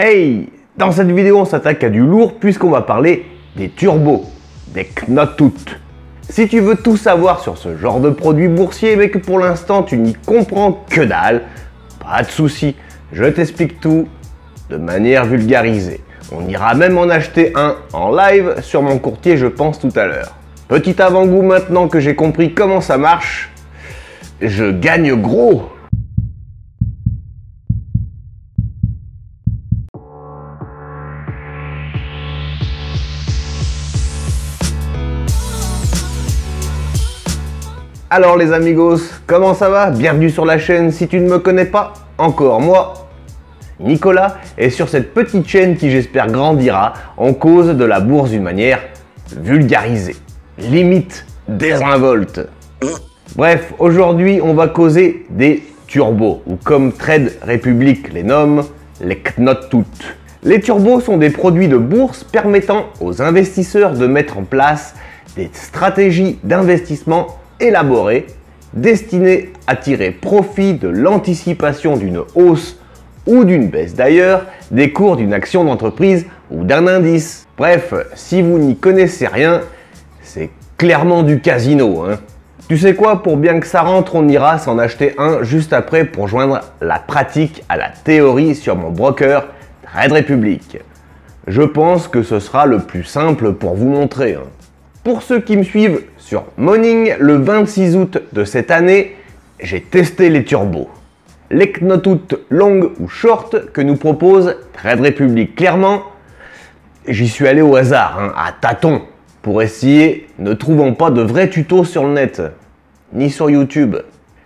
Hey! Dans cette vidéo, on s'attaque à du lourd puisqu'on va parler des turbos, des Knotut. Si tu veux tout savoir sur ce genre de produit boursier mais que pour l'instant tu n'y comprends que dalle, pas de souci, je t'explique tout de manière vulgarisée. On ira même en acheter un en live sur mon courtier, je pense, tout à l'heure. Petit avant-goût maintenant que j'ai compris comment ça marche, je gagne gros! Alors les amigos, comment ça va? Bienvenue sur la chaîne. Si tu ne me connais pas encore, moi, Nicolas, et sur cette petite chaîne qui j'espère grandira, on cause de la bourse d'une manière vulgarisée, limite désinvolte. Bref, aujourd'hui on va causer des turbos, ou comme Trade Republic les nomme, les Knotut. Les turbos sont des produits de bourse permettant aux investisseurs de mettre en place des stratégies d'investissement élaborées, destinées à tirer profit de l'anticipation d'une hausse ou d'une baisse d'ailleurs des cours d'une action d'entreprise ou d'un indice. Bref, si vous n'y connaissez rien, c'est clairement du casino, hein. Tu sais quoi, pour bien que ça rentre, on ira s'en acheter un juste après pour joindre la pratique à la théorie sur mon broker Trade Republic. Je pense que ce sera le plus simple pour vous montrer, hein. Pour ceux qui me suivent sur Morning, le 26 août de cette année, j'ai testé les turbos. Les Knotut long ou short que nous propose Trade Republic. Clairement, j'y suis allé au hasard, hein, à tâtons, pour essayer, ne trouvant pas de vrais tutos sur le net, ni sur YouTube.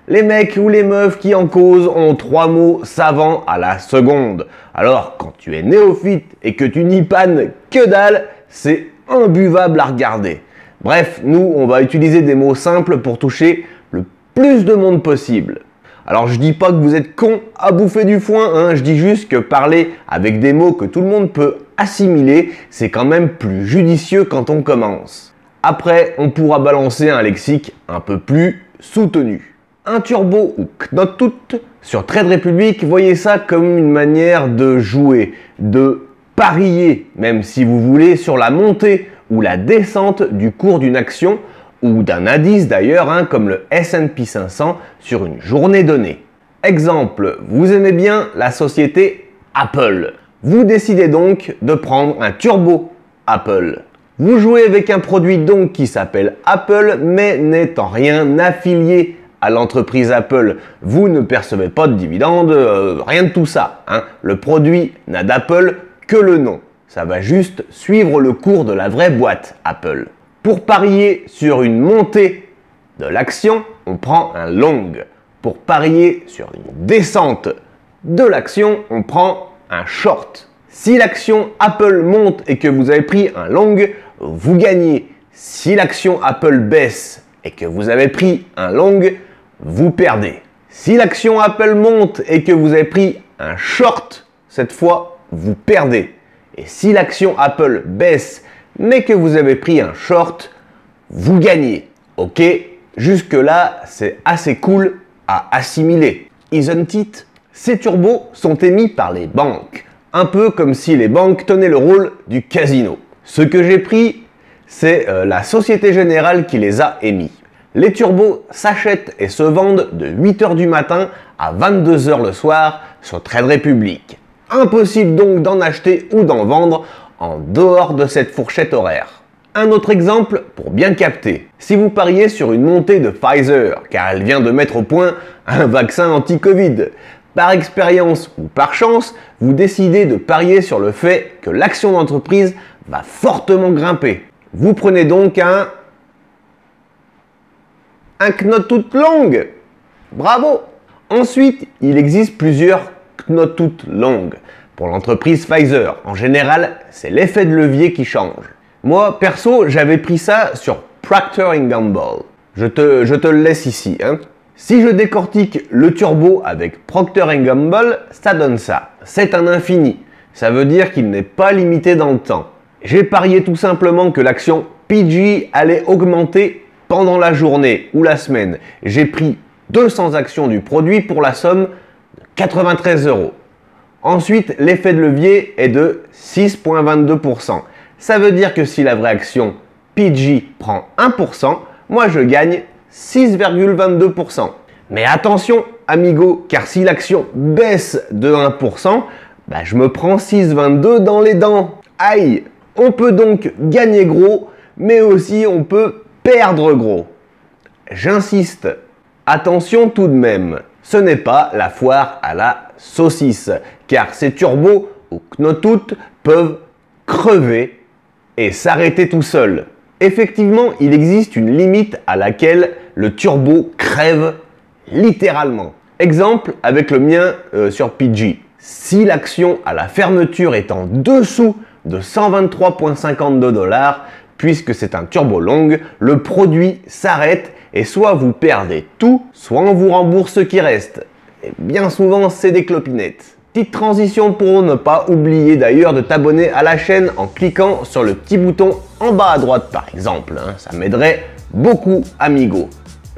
Les mecs ou les meufs qui en causent ont 3 mots savants à la seconde. Alors, quand tu es néophyte et que tu n'y pannes que dalle, c'est imbuvable à regarder. Bref, nous, on va utiliser des mots simples pour toucher le plus de monde possible. Alors, je dis pas que vous êtes con à bouffer du foin, hein, je dis juste que parler avec des mots que tout le monde peut assimiler, c'est quand même plus judicieux quand on commence. Après, on pourra balancer un lexique un peu plus soutenu. Un turbo ou Knotut sur Trade Republic, voyez ça comme une manière de jouer, de parier, même si vous voulez, sur la montée ou la descente du cours d'une action ou d'un indice d'ailleurs, hein, comme le S&P 500 sur une journée donnée. Exemple, vous aimez bien la société Apple. Vous décidez donc de prendre un turbo Apple. Vous jouez avec un produit donc qui s'appelle Apple, mais n'est en rien affilié à l'entreprise Apple. Vous ne percevez pas de dividendes, rien de tout ça, hein. Le produit n'a d'Apple que le nom. Ça va juste suivre le cours de la vraie boîte Apple. Pour parier sur une montée de l'action, on prend un long. Pour parier sur une descente de l'action, on prend un short. Si l'action Apple monte et que vous avez pris un long, vous gagnez. Si l'action Apple baisse et que vous avez pris un long, vous perdez. Si l'action Apple monte et que vous avez pris un short, cette fois, vous perdez. Et si l'action Apple baisse, mais que vous avez pris un short, vous gagnez. Ok, jusque là, c'est assez cool à assimiler. Isn't it? Ces turbos sont émis par les banques. Un peu comme si les banques tenaient le rôle du casino. Ce que j'ai pris, c'est la Société Générale qui les a émis. Les turbos s'achètent et se vendent de 8h du matin à 22h le soir sur Trade Republic. Impossible donc d'en acheter ou d'en vendre en dehors de cette fourchette horaire. Un autre exemple pour bien capter. Si vous pariez sur une montée de Pfizer, car elle vient de mettre au point un vaccin anti-Covid, par expérience ou par chance, vous décidez de parier sur le fait que l'action d'entreprise va fortement grimper. Vous prenez donc un Knotut long. Bravo! Ensuite, il existe plusieurs Knotut long. Pour l'entreprise Pfizer, en général, c'est l'effet de levier qui change. Moi, perso, j'avais pris ça sur Procter & Gamble. Je te le laisse ici, hein. Si je décortique le turbo avec Procter & Gamble, ça donne ça. C'est un infini. Ça veut dire qu'il n'est pas limité dans le temps. J'ai parié tout simplement que l'action PG allait augmenter pendant la journée ou la semaine. J'ai pris 200 actions du produit pour la somme de 93 €. Ensuite, l'effet de levier est de 6,22%. Ça veut dire que si la vraie action PG prend 1%, moi je gagne 6,22%. Mais attention, amigo, car si l'action baisse de 1%, je me prends 6,22 dans les dents. Aïe! On peut donc gagner gros, mais aussi on peut perdre gros. J'insiste, attention tout de même, ce n'est pas la foire à la saucisse, car ces turbos ou Knotout peuvent crever et s'arrêter tout seul. Effectivement, il existe une limite à laquelle le turbo crève littéralement. Exemple avec le mien sur PG. Si l'action à la fermeture est en dessous de 123,52 $, puisque c'est un turbo long, le produit s'arrête et soit vous perdez tout, soit on vous rembourse ce qui reste. Et bien souvent, c'est des clopinettes. Petite transition pour ne pas oublier d'ailleurs de t'abonner à la chaîne en cliquant sur le petit bouton en bas à droite par exemple. Ça m'aiderait beaucoup, amigo.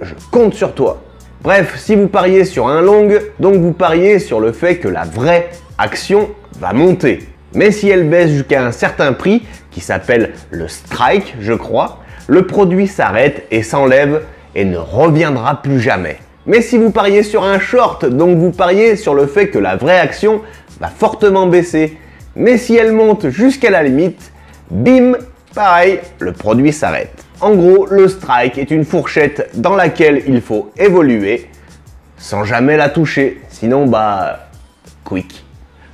Je compte sur toi. Bref, si vous pariez sur un long, donc vous pariez sur le fait que la vraie action va monter. Mais si elle baisse jusqu'à un certain prix, qui s'appelle le strike, je crois, le produit s'arrête et s'enlève et ne reviendra plus jamais. Mais si vous pariez sur un short, donc vous pariez sur le fait que la vraie action va fortement baisser, mais si elle monte jusqu'à la limite, bim, pareil, le produit s'arrête. En gros, le strike est une fourchette dans laquelle il faut évoluer sans jamais la toucher, sinon quick.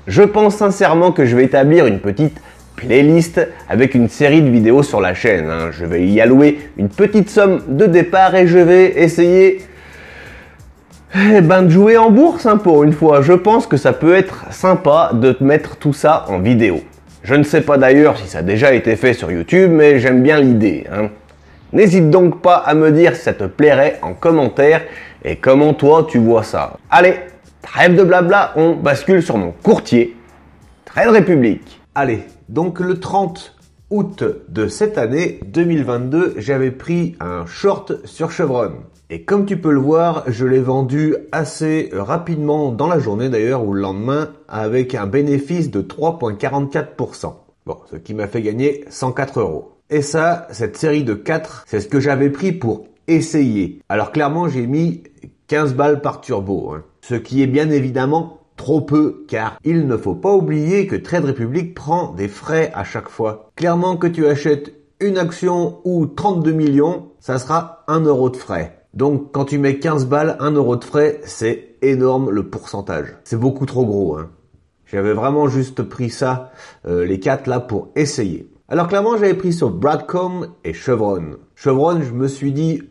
Je pense sincèrement que je vais établir une petite playlist avec une série de vidéos sur la chaîne. Je vais y allouer une petite somme de départ et je vais essayer de jouer en bourse pour une fois. Je pense que ça peut être sympa de te mettre tout ça en vidéo. Je ne sais pas d'ailleurs si ça a déjà été fait sur YouTube, mais j'aime bien l'idée. N'hésite donc pas à me dire si ça te plairait en commentaire et comment toi tu vois ça. Allez, trêve de blabla, on bascule sur mon courtier, Trade Republic. Allez, donc le 30 août de cette année 2022, j'avais pris un short sur Chevron. Et comme tu peux le voir, je l'ai vendu assez rapidement dans la journée d'ailleurs ou le lendemain avec un bénéfice de 3,44%. Bon, ce qui m'a fait gagner 104 €. Et ça, cette série de 4, c'est ce que j'avais pris pour essayer. Alors clairement, j'ai mis 15 balles par turbo, ce qui est bien évidemment trop peu, car il ne faut pas oublier que Trade Republic prend des frais à chaque fois. Clairement, que tu achètes une action ou 32 millions, ça sera 1 € de frais. Donc quand tu mets 15 balles, 1 € de frais, c'est énorme le pourcentage. C'est beaucoup trop gros. J'avais vraiment juste pris ça, les 4 là, pour essayer. Alors clairement, j'avais pris sur Broadcom et Chevron. Chevron, je me suis dit,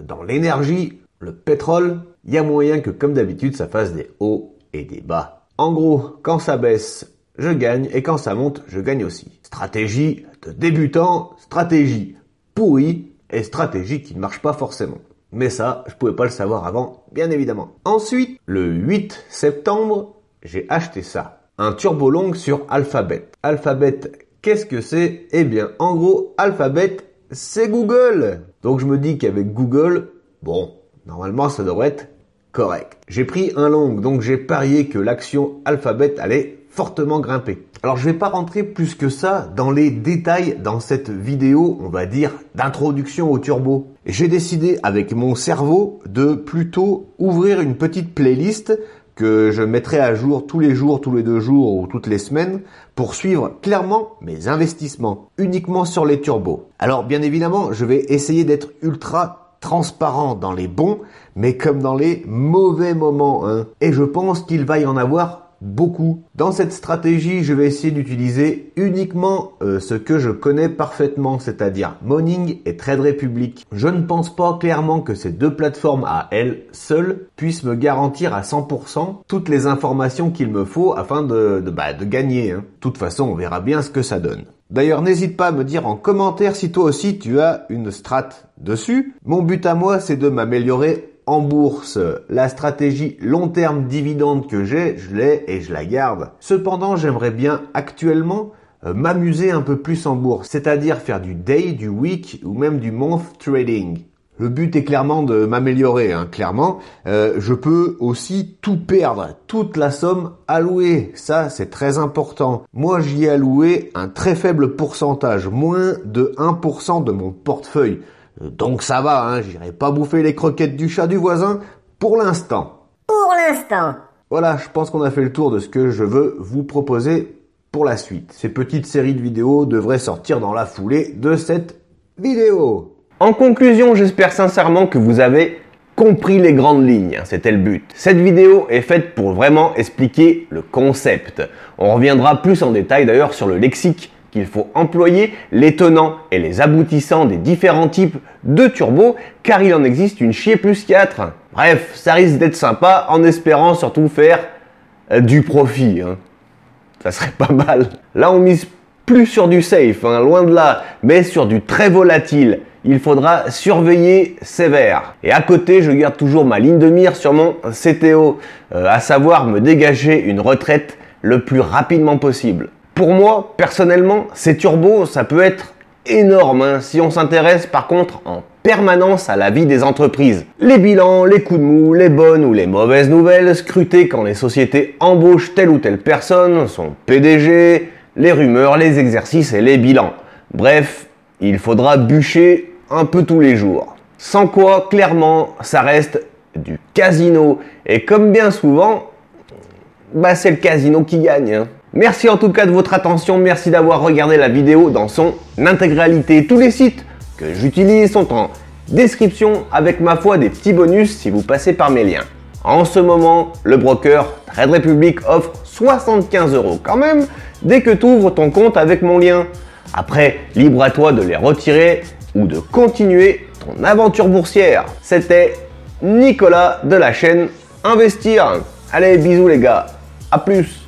dans l'énergie, le pétrole, il y a moyen que comme d'habitude, ça fasse des hauts et des bas. En gros, quand ça baisse, je gagne et quand ça monte, je gagne aussi. Stratégie de débutant, stratégie pourrie et stratégie qui ne marche pas forcément. Mais ça, je pouvais pas le savoir avant, bien évidemment. Ensuite, le 8 septembre, j'ai acheté ça. Un turbo long sur Alphabet. Alphabet, qu'est-ce que c'est? Eh bien, en gros, Alphabet, c'est Google. Donc je me dis qu'avec Google, bon, normalement ça devrait être correct. J'ai pris un long, donc j'ai parié que l'action Alphabet allait fortement grimper. Alors je vais pas rentrer plus que ça dans les détails dans cette vidéo, on va dire, d'introduction au turbo. J'ai décidé avec mon cerveau de plutôt ouvrir une petite playlist que je mettrai à jour tous les 2 jours ou toutes les semaines pour suivre clairement mes investissements uniquement sur les turbos. Alors bien évidemment, je vais essayer d'être ultra transparent dans les bons, mais comme dans les mauvais moments. Et je pense qu'il va y en avoir beaucoup. Dans cette stratégie, je vais essayer d'utiliser uniquement ce que je connais parfaitement, c'est-à-dire Morning et Trade Republic. Je ne pense pas clairement que ces deux plateformes à elles seules puissent me garantir à 100% toutes les informations qu'il me faut afin de gagner. De toute façon, on verra bien ce que ça donne. D'ailleurs, n'hésite pas à me dire en commentaire si toi aussi tu as une strat dessus. Mon but à moi, c'est de m'améliorer en bourse. La stratégie long terme dividende que j'ai, je l'ai et je la garde. Cependant, j'aimerais bien actuellement m'amuser un peu plus en bourse, c'est-à-dire faire du day, du week ou même du month trading. Le but est clairement de m'améliorer, hein, clairement. Je peux aussi tout perdre, toute la somme allouée. Ça, c'est très important. Moi, j'y ai alloué un très faible pourcentage, moins de 1% de mon portefeuille. Donc ça va, hein, j'irai pas bouffer les croquettes du chat du voisin pour l'instant. Pour l'instant. Voilà, je pense qu'on a fait le tour de ce que je veux vous proposer pour la suite. Ces petites séries de vidéos devraient sortir dans la foulée de cette vidéo. En conclusion, j'espère sincèrement que vous avez compris les grandes lignes, c'était le but. Cette vidéo est faite pour vraiment expliquer le concept. On reviendra plus en détail d'ailleurs sur le lexique qu'il faut employer, les tenants et les aboutissants des différents types de turbos, car il en existe une chier plus 4. Bref, ça risque d'être sympa en espérant surtout faire du profit. Ça serait pas mal. Là, on mise plus sur du safe, loin de là, mais sur du très volatile. Il faudra surveiller sévère. Et à côté, je garde toujours ma ligne de mire sur mon CTO, à savoir me dégager une retraite le plus rapidement possible. Pour moi, personnellement, ces turbos, ça peut être énorme si on s'intéresse par contre en permanence à la vie des entreprises. Les bilans, les coups de mou, les bonnes ou les mauvaises nouvelles, scruter quand les sociétés embauchent telle ou telle personne, son PDG, les rumeurs, les exercices et les bilans. Bref, il faudra bûcher un peu tous les jours. Sans quoi, clairement, ça reste du casino. Et comme bien souvent, c'est le casino qui gagne. Merci en tout cas de votre attention, merci d'avoir regardé la vidéo dans son intégralité. Tous les sites que j'utilise sont en description avec ma foi des petits bonus si vous passez par mes liens. En ce moment, le broker Trade Republic offre 75 € quand même dès que tu ouvres ton compte avec mon lien. Après, libre à toi de les retirer ou de continuer ton aventure boursière. C'était Nicolas de la chaîne Investir. Allez, bisous les gars, à plus.